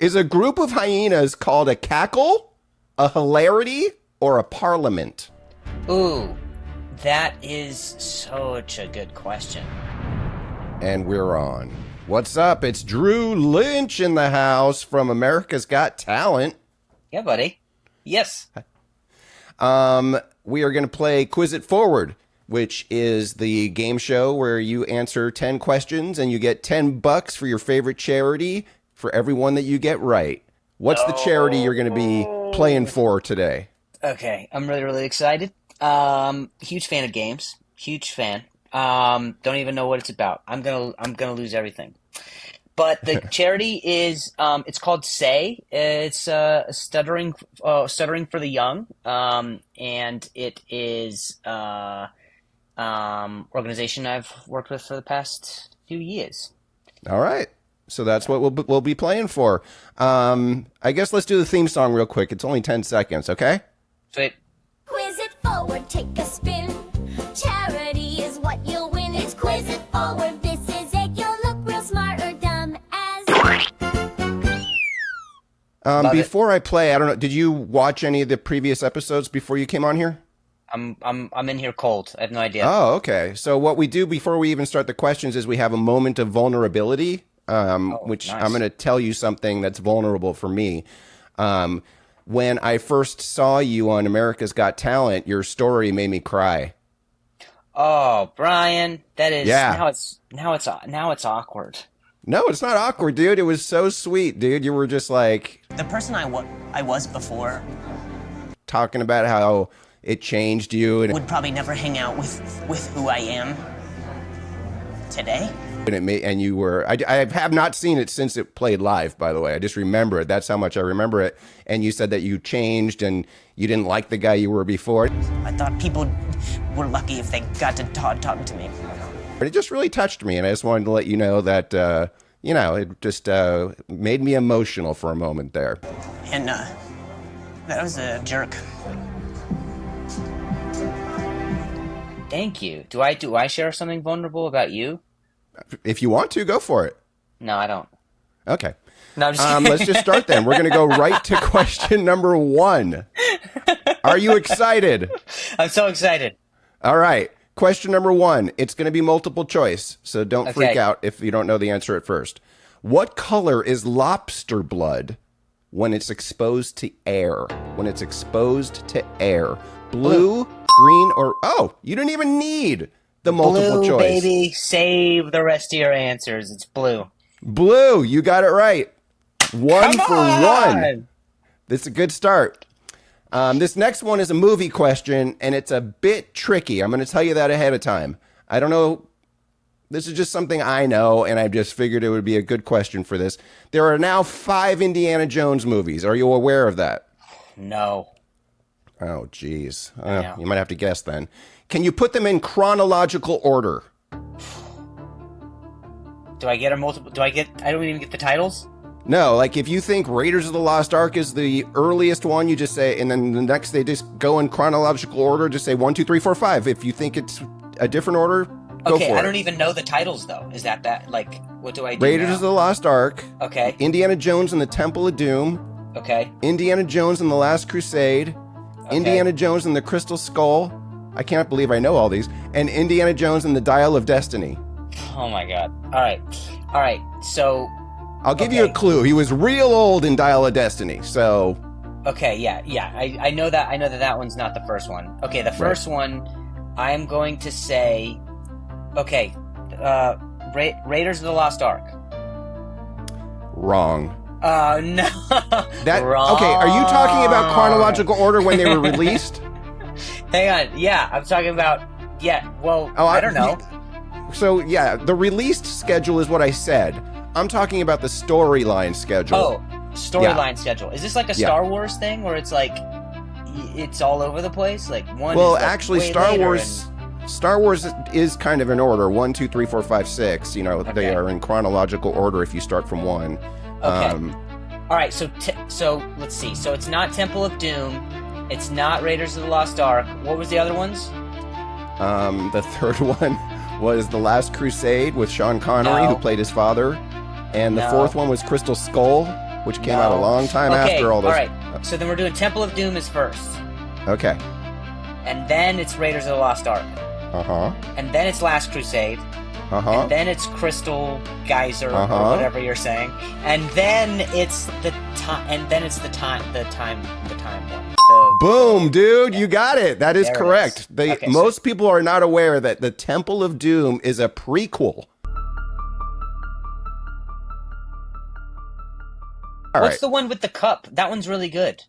Is a group of hyenas called a cackle, a hilarity, or a parliament? Ooh, that is such a good question. And we're on. What's up? It's Drew Lynch in the house from America's Got Talent. Yeah, buddy. Yes. We are going to play Quiz It Forward, which is the game show where you answer 10 questions and you get $10 for your favorite charity for every one that you get right. What's the charity you're going to be playing for today? Okay, I'm really excited. Huge fan of games. Huge fan. Don't even know what it's about. I'm gonna lose everything. But the charity is it's called Say. It's stuttering for the young. And it is organization I've worked with for the past few years. All right. So that's what we'll be playing for. I guess let's do the theme song real quick. It's only 10 seconds, okay? Sweet. Quiz it forward, take a spin. Charity is what you'll win. It's Quiz it forward. This is it. You'll look real smart or dumb as. Before I play, I don't know. Did you watch any of the previous episodes before you came on here? I'm in here cold. I have no idea. Oh, okay. So what we do before we even start the questions is we have a moment of vulnerability, which nice. I'm going to tell you something that's vulnerable for me. When I first saw you on America's Got Talent, your story made me cry. Oh, Brian, that is Yeah. now it's awkward. No, it's not awkward, dude. It was so sweet, dude. You were just like The person I was before talking about how it changed you, and would probably never hang out with who I am today. you were. I have not seen it since it played live. By the way, I just remember it. That's how much I remember it. And you said that you changed and you didn't like the guy you were before. I thought people were lucky if they got to talk to me. But it just really touched me, and I just wanted to let you know that it just made me emotional for a moment there. And that was a jerk. Thank you. Do I share something vulnerable about you? If you want to, go for it. No, I don't. Okay. No, I'm just kidding. Let's just start then. We're going to go right to question number 1. Are you excited? I'm so excited. All right. Question number 1. It's going to be multiple choice, so don't freak out if you don't know the answer at first. What color is lobster blood when it's exposed to air? When it's exposed to air. Blue, green, or... Oh, you didn't even need the multiple Blue, choice. baby. Save the rest of your answers. It's blue. Blue, you got it right. 1 Come for on! 1. This is a good start. This next one is a movie question, and it's a bit tricky. I'm going to tell you that ahead of time. I don't know. This is just something I know, and I just figured it would be a good question for this. There are now 5 Indiana Jones movies. Are you aware of that? No. Oh, geez. You might have to guess then. Can you put them in chronological order? Do I get a multiple? I don't even get the titles? No, like if you think Raiders of the Lost Ark is the earliest one, you just say, and then the next they just go in chronological order, just say 1, 2, 3, 4, 5. If you think it's a different order, go for it. Okay, I don't even know the titles though. Is that like what do I do? Raiders now? of the Lost Ark. Okay. Indiana Jones and the Temple of Doom. Okay. Indiana Jones and the Last Crusade. Okay. Indiana Jones and the Crystal Skull. I can't believe I know all these. And Indiana Jones and the Dial of Destiny. Oh my god. All right. So I'll give you a clue. He was real old in Dial of Destiny, so... Okay, yeah. I know that one's not the first one. Okay, the first one, I'm going to say... Okay, Raiders of the Lost Ark. Wrong. Oh, no. Wrong. Okay, are you talking about chronological order when they were released? Hang on. Yeah, I'm talking about... Yeah, well, I don't know. So, yeah, the released schedule is what I said. I'm talking about the storyline schedule. Oh, storyline schedule. Is this like a Star Wars thing where it's like it's all over the place? Like one. Well, is like actually, way Star Wars is kind of in order. 1, 2, 3, 4, 5, 6. You know, they are in chronological order if you start from 1. Okay. All right. So let's see. So it's not Temple of Doom. It's not Raiders of the Lost Ark. What was the other ones? The third one was The Last Crusade with Sean Connery, who played his father. And the fourth one was Crystal Skull. which came out a long time Okay, after all those. All right. So then we're doing Temple of Doom is first, Okay. and then it's Raiders of the Lost Ark, Uh-huh. and then it's Last Crusade, Uh-huh. and then it's Crystal Geyser or Uh-huh. whatever you're saying, and then it's the time, and then it's the time one. Boom, dude, you got it. That is There it correct. is. They, Okay, most people are not aware that the Temple of Doom is a prequel. All What's right. the one with the cup? That one's really good.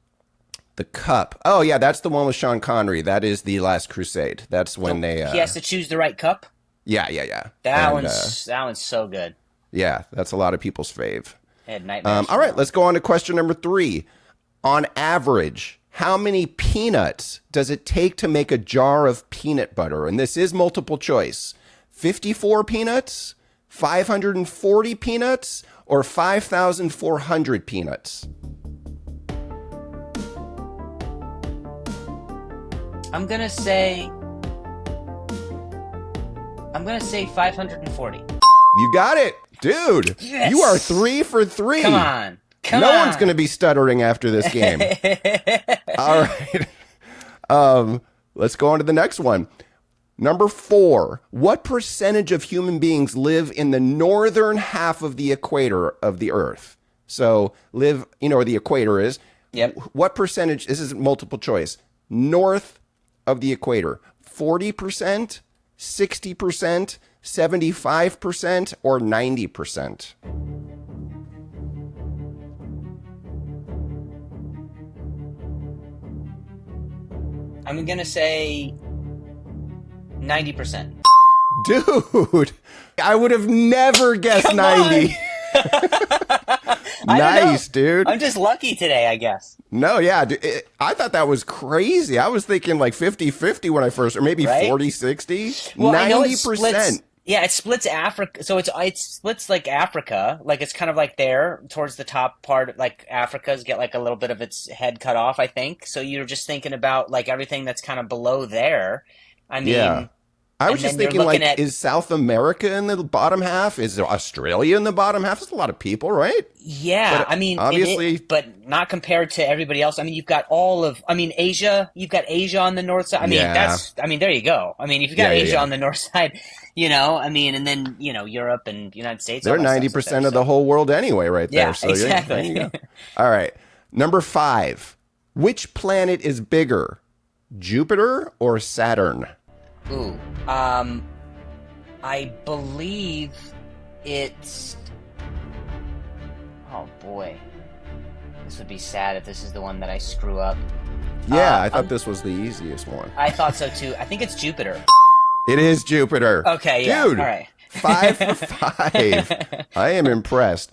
The Cup. Oh, yeah, that's the one with Sean Connery. That is the Last Crusade. That's when they... He has to choose the right cup. Yeah. That And, one's so good. yeah, that's a lot of people's fave. I had nightmares. All right, let's go on to question number 3. On average, how many peanuts does it take to make a jar of peanut butter? And this is multiple choice. 54 peanuts, 540 peanuts, or 5,400 peanuts? I'm gonna say 540. You got it, dude. Yes. You are 3 for 3. Come on. No one's going to be stuttering after this game. All right. Let's go on to the next one. Number 4. What percentage of human beings live in the northern half of the equator of the Earth? So live, you know where the equator is. Yep. What percentage, this is multiple choice, north of the equator? 40%, 60%, 75%, or 90%? I'm gonna say 90%. Dude, I would have never guessed 90. Nice, dude. I'm just lucky today, I guess. No, yeah. Dude, I thought that was crazy. I was thinking like 50-50 when I first, or maybe Right? 40-60. Well, I know it 90%. splits. Yeah, it splits Africa. So it splits like Africa. Like it's kind of like there towards the top part. Like Africa's get like a little bit of its head cut off, I think. So you're just thinking about like everything that's kind of below there. I mean, Yeah. I was and just then you're thinking, like, looking at- is South America in the bottom half? Is Australia in the bottom half? That's a lot of people, right? yeah, But I mean, obviously- but not compared to everybody else. I mean, you've got Asia. You've got Asia on the north side. I mean, Yeah. there you go. I mean, if you've got Yeah, Asia yeah. on the north side, you know, I mean, and then, you know, Europe and United States. They're all that stuff's 90% there, of the so- whole world anyway, right there. Yeah, So exactly. there you go. All right. Number 5. Which planet is bigger, Jupiter or Saturn? Ooh, I believe it's. Oh boy, this would be sad if this is the one that I screw up. Yeah, I thought this was the easiest one. I thought so too. I think it's Jupiter. It is Jupiter. Okay, yeah, Dude, all right. 5 for 5. I am impressed.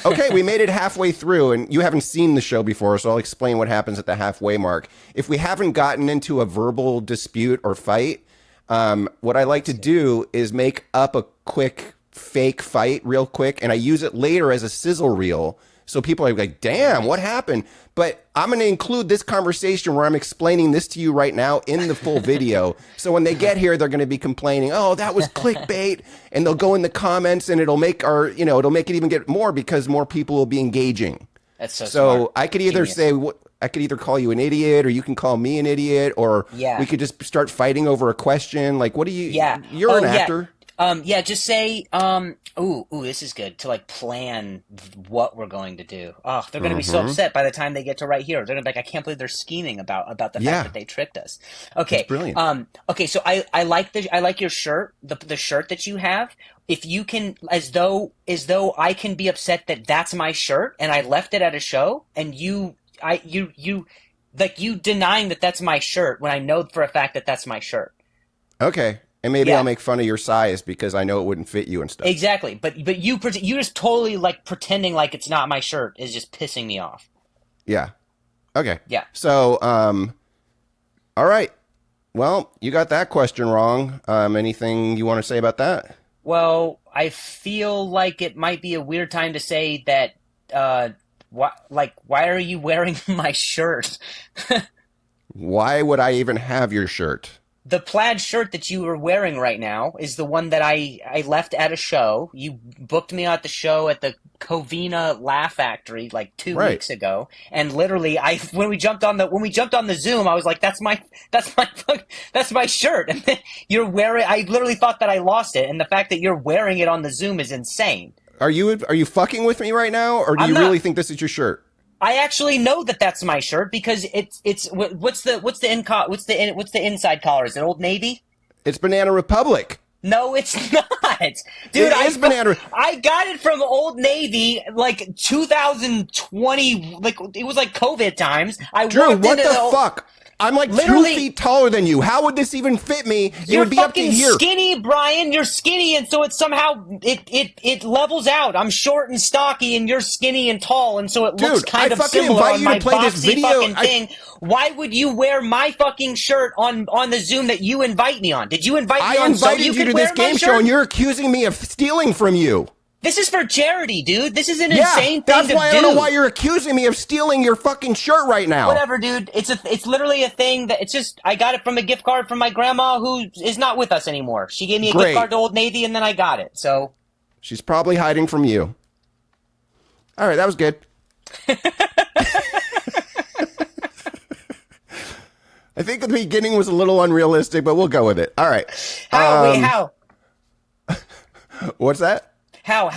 Okay, we made it halfway through, and you haven't seen the show before, so I'll explain what happens at the halfway mark. If we haven't gotten into a verbal dispute or fight, what I like to do is make up a quick fake fight real quick, and I use it later as a sizzle reel. So people are like, damn, what happened? But I'm going to include this conversation where I'm explaining this to you right now in the full video. So when they get here, they're going to be complaining, oh, that was clickbait. And they'll go in the comments and it'll make it'll make it even get more because more people will be engaging. That's so So smart. I could either Genius. I could either call you an idiot or you can call me an idiot or Yeah. we could just start fighting over a question. Like, what do you, Yeah. you're an yeah. actor. Yeah, just say, ooh, this is good to like plan what we're going to do. Oh, they're going to be so upset by the time they get to right here. They're going to be like, I can't believe they're scheming about the Yeah. fact that they tricked us. Okay. That's brilliant. Okay. So I like your shirt, the shirt that you have. If you can, as though I can be upset that that's my shirt and I left it at a show and you denying that that's my shirt when I know for a fact that that's my shirt. Okay. And maybe Yeah. I'll make fun of your size because I know it wouldn't fit you and stuff. Exactly, but you just totally like pretending like it's not my shirt is just pissing me off. Yeah. Okay. Yeah. So, all right. Well, you got that question wrong. Anything you want to say about that? Well, I feel like it might be a weird time to say that. Why are you wearing my shirt? Why would I even have your shirt? The plaid shirt that you are wearing right now is the one that I left at a show. You booked me at the show at the Covina Laugh Factory like 2 weeks ago, and literally, when we jumped on the Zoom, I was like, "That's my shirt." And then you're wearing. I literally thought that I lost it, and the fact that you're wearing it on the Zoom is insane. Are you fucking with me right now, or do you really think this is your shirt? I actually know that that's my shirt because it's what's the inside collar? Is it Old Navy? It's Banana Republic. No, it's not, dude. It is Banana. I got it from Old Navy like 2020, like it was like COVID times. Drew, what the fuck? I'm like literally 2 feet taller than you. How would this even fit me? It would be up to here. You're skinny, Brian. You're skinny, and so it somehow it levels out. I'm short and stocky, and you're skinny and tall, and so it looks kind of similar on my boxy fucking thing. Why would you wear my fucking shirt on the Zoom that you invite me on? Did you invite me on so you could wear my shirt? I invited you to this game show, and you're accusing me of stealing from you. This is for charity, dude. This is an insane thing to do. That's why I don't know why you're accusing me of stealing your fucking shirt right now. Whatever, dude. It's literally a thing that it's just I got it from a gift card from my grandma who is not with us anymore. She gave me a gift card to Old Navy and then I got it. So she's probably hiding from you. All right, that was good. I think the beginning was a little unrealistic, but we'll go with it. All right. How? What's that? How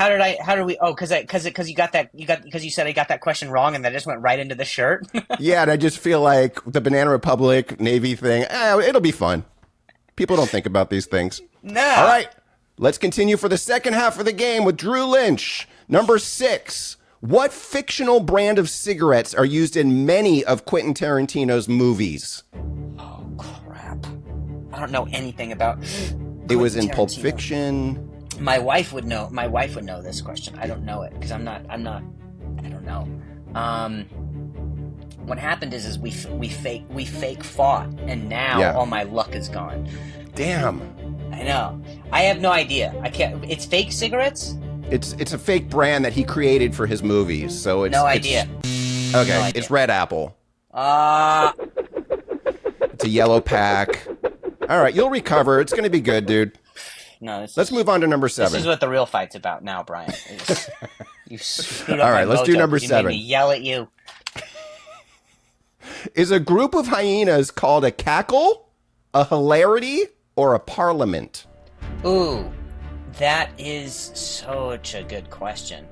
do we? Oh, because you said I got that question wrong, and that just went right into the shirt. Yeah, and I just feel like the Banana Republic Navy thing. It'll be fun. People don't think about these things. No. All right, let's continue for the second half of the game with Drew Lynch. Number 6. What fictional brand of cigarettes are used in many of Quentin Tarantino's movies? Oh crap! I don't know anything about. It was in Pulp Fiction. My wife would know. My wife would know this question. I don't know it because I'm not. I don't know. What happened is we fake fought, and now all my luck is gone. Damn. I know. I have no idea. I can't. It's fake cigarettes. It's a fake brand that he created for his movies. So it's no idea. Okay, no idea. It's Red Apple. It's a yellow pack. All right, you'll recover. It's gonna be good, dude. No, let's move on to number 7. This is what the real fight's about now, Brian. You screwed up. All right, let's do number 7. You made me yell at you. Is a group of hyenas called a cackle, a hilarity, or a parliament? Ooh, that is such a good question.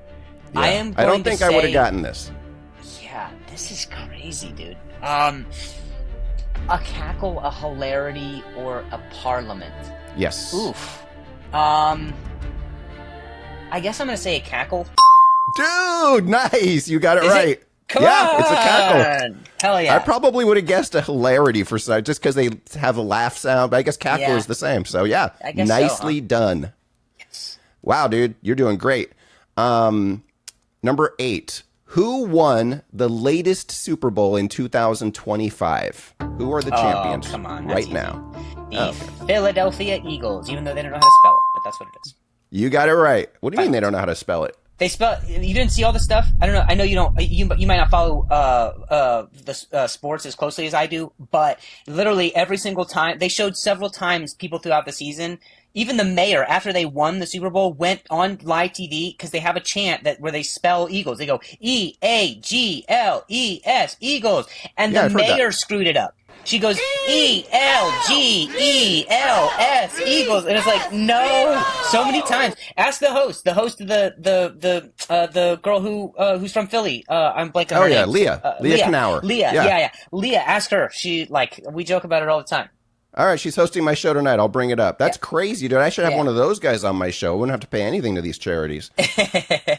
Yeah, I don't think I would have gotten this. Yeah, this is crazy, dude. A cackle, a hilarity, or a parliament? Yes. Oof. I guess I'm gonna say a cackle. Dude, nice! You got it right. Come on! It's a cackle. Hell yeah! I probably would have guessed a hilarity for some, just because they have a laugh sound. But I guess cackle is the same. So yeah, I guess nicely done. Yes. Wow, dude, you're doing great. Number 8. Who won the latest Super Bowl in 2025? Who are the champions right now? The Philadelphia Eagles, even though they don't know how to spell it, but that's what it is. You got it right. What do you mean they don't know how to spell it? They spell. You didn't see all the stuff. I don't know. I know you don't. You might not follow the sports as closely as I do, but literally every single time they showed several times people throughout the season. Even the mayor, after they won the Super Bowl, went on live TV because they have a chant where they spell Eagles. They go E-A-G-L-E-S, Eagles, and the mayor screwed it up. She goes E-L-G-E-L-S, Eagles, and it's like no, so many times. Ask the host of the girl who's from Philly. I'm blanking on her name. Leah Knauer. Leah. Leah. Ask her. She we joke about it all the time. All right, she's hosting my show tonight. I'll bring it up. That's crazy, dude. I should have one of those guys on my show. I wouldn't have to pay anything to these charities.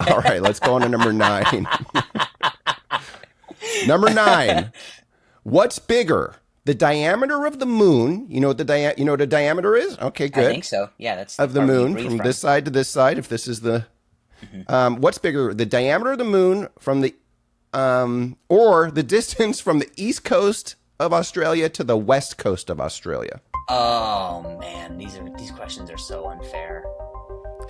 All right, let's go on to number 9. Number 9. What's bigger? The diameter of the moon. You know what the diameter is? Okay, good. I think so. Yeah, that's of the moon from this side to this side. If this is the, what's bigger? The diameter of the moon from the, or the distance from the east coast of Australia to the west coast of Australia? Oh man, these questions are so unfair.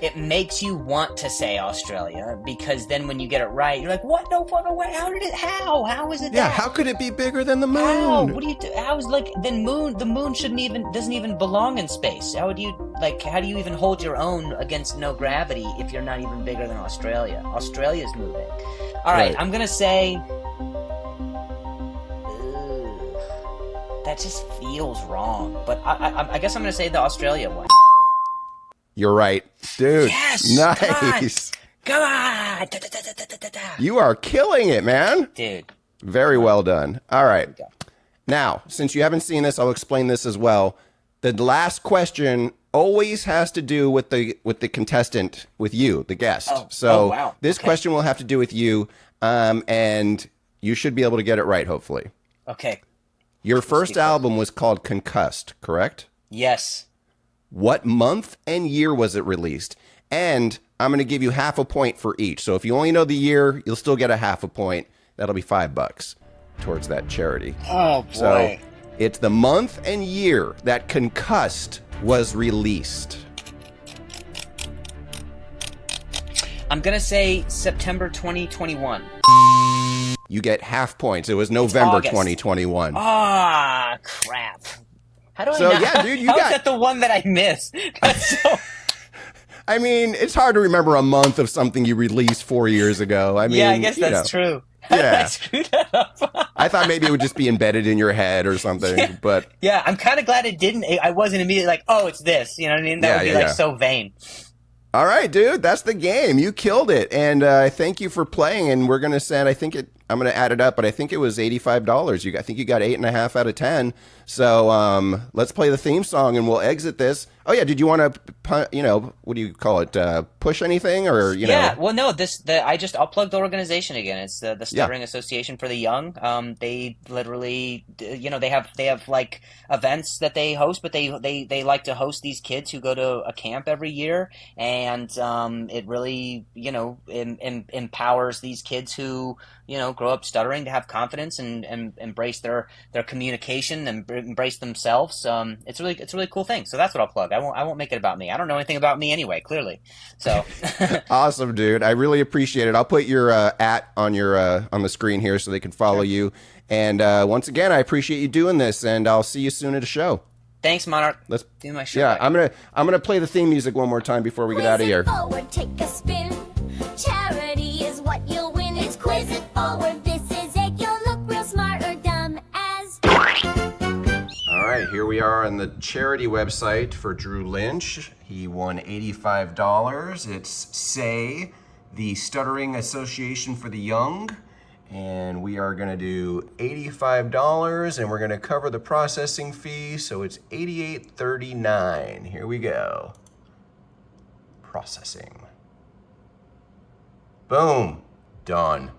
it makes you want to say Australia, because then when you get it right, you're like, what? No fucking way. How is it Yeah, that? how could it be bigger than the moon? How? What do you do? How is, like, the moon doesn't even belong in space. How do you even hold your own against no gravity if you're not even bigger than Australia? Australia's moving. All right, Right. I'm gonna say that just feels wrong, but I guess I'm gonna say the Australia one. You're right. Dude. Yes! Nice. Come on! Da-da-da-da-da-da-da. You are killing it, man. Dude. Very well done. All right. Go. Now, since you haven't seen this, I'll explain this as well. The last question always has to do with the contestant, with you, the guest. So wow. this Okay. question will have to do with you, and you should be able to get it right, hopefully. Okay. Your first album was called Concussed, correct? Yes. What month and year was it released? And I'm going to give you half a point for each. So if you only know the year, you'll still get a half a point. That'll be $5 towards that charity. Oh, boy. So it's the month and year that Concussed was released. I'm going to say September 2021. You get half points. It was November August. 2021. Ah, crap. How do I So, not? yeah, dude, you how got- is that the one that I missed? That's so... I mean, it's hard to remember a month of something you released 4 years ago. I mean, yeah, I guess you that's know. true. Yeah. I screwed that up. I thought maybe it would just be embedded in your head or something, but Yeah, I'm kind of glad it didn't. I wasn't immediately like, oh, it's this. You know what I mean? That would be like so vain. all right, dude, that's the game. You killed it, and thank you for playing. And we're gonna send. I'm gonna add it up, but I think it was $85. I think you got 8.5 out of 10. So let's play the theme song, and we'll exit this. Oh yeah, did you want to, what do you call it? Push anything, or Yeah, well, no. I'll plug the organization again. It's the Stuttering Association for the Young. They literally, they have like events that they host, but they like to host these kids who go to a camp every year, and it really empowers these kids who grow up stuttering to have confidence and embrace their communication and embrace themselves. It's a really cool thing. So that's what I'll plug. I won't make it about me. I don't know anything about me anyway, clearly. So Awesome, dude. I really appreciate it. I'll put your @ on the screen here so they can follow you. And once again, I appreciate you doing this, and I'll see you soon at a show. Thanks, Monarch. Let's do my show. Yeah, back. I'm gonna play the theme music one more time before we get out of here. Quiz it forward, take a spin. Charity is what you'll win. It's quiz it forward. This is it. You'll look real smart or dumb as. All right, here we are on the charity website for Drew Lynch. He won $85. It's SAY, the Stuttering Association for the Young. And we are going to do $85, and we're going to cover the processing fee, so it's $88.39. Here we go. Processing. Boom. Done.